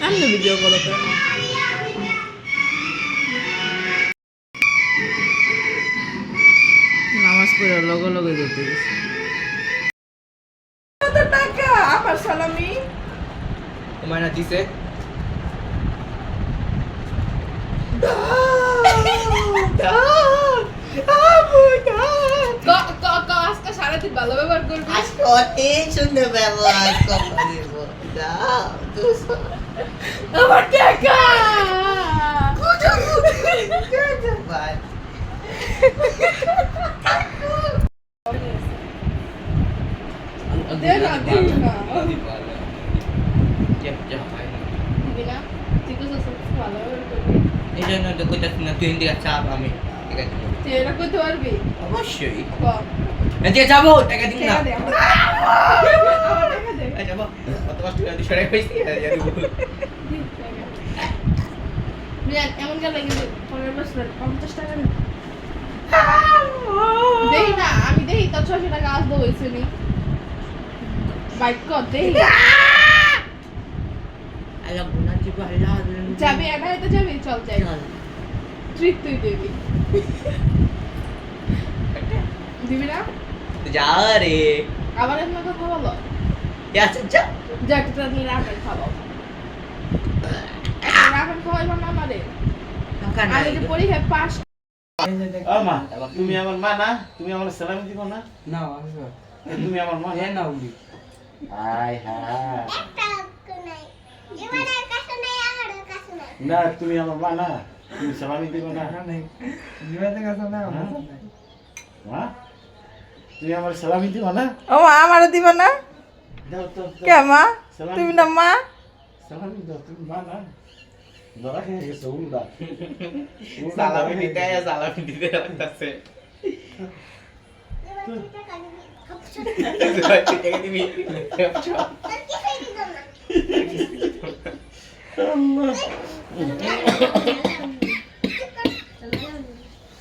আমি ভিডিও করতে নামাজ পড়ে লগে লগে যেতে গেছে টাকা আমার সালামি তোমার না দিছে আজকে সারাদিন ভালো ব্যবহার করবি আজকে অনেক সুন্দর ব্যবহার কথা দিব দাও আমার টাকা ভাই দে না দে না দিবি না তুই তো ভালো ব্যবহার করবি এই জন্য তো কইতাছি না তুই ইন্ডিয়া চাপ আমি ঠিক আছে তুই এটা করতে পারবি অবশ্যই কম এদিকে যাবো টাকা দিন না টাকা দে আমার টাকা দে এই যাবো কত কষ্ট করে সরে কইছি বিরাট এমন গেল কিন্তু পরের বছর 50 টাকা দেই না আমি দেই তো 600 টাকা আসবো হইছে নি বাইক কর দেই আল্লাহ গুনাহ দিব আল্লাহ যাবি একা হয়তো যাবি চল যাই ট্রিট তুই দিবি দিবি না যা রে আবার একটা কথা বলো আচ্ছা যা যা তুই তাহলে রাখেন খাবো রাখেন খাওয়াইবো না আমারে আমি যে পরীক্ষায় পাস মা তুমি আমার মা না তুমি আমার সালামি দিব না না তুমি আমার মা না উড়ি হায় হায় জীবনের কাছে নাই আমার কাছে নাই না তুমি আমার মা না তুমি সালামি দিব না জীবনের কাছে না মা তুমি আমার সালামি দিব না ও মা আমারে দিবা না দাও তো কে মা সালামি তুমি না মা সালামি দাও তুমি মা না ধরা খেয়ে গেছো উল্টা সালামি দিতে সালামি দিতে লাগতাছে জীবনের টাকা দিবি খপছ টাকা দিবি তোর কি ফেরি দাও না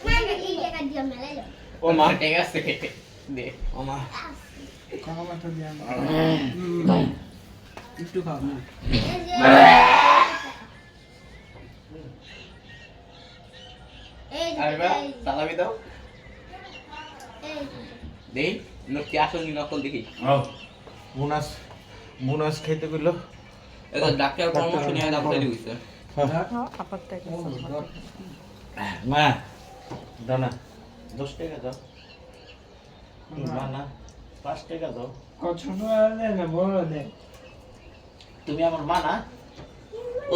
মানে এই টাকা দিও মেলে যাও ও মা ঠিক আছে দে ও মা একটু খাও না এই আরে বা সালামি দাও এই দেই নকি আসল নকল দেখি বোনাস বোনাস খাইতে কইলো এটা ডাক্তার পরামর্শ নিয়ে ডাক্তার দিছে মা দাও না 10 টাকা দাও মা না 5 টাকা দাও ছোট না বড় দে তুমি আমার মা না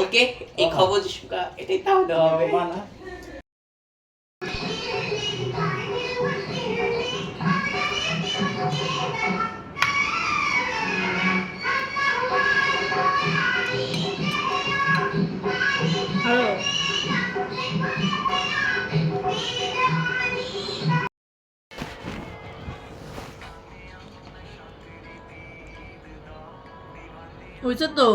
ওকে এই খবর শুকা এটাই তাও দেওয়া হবে মা না হইছে তো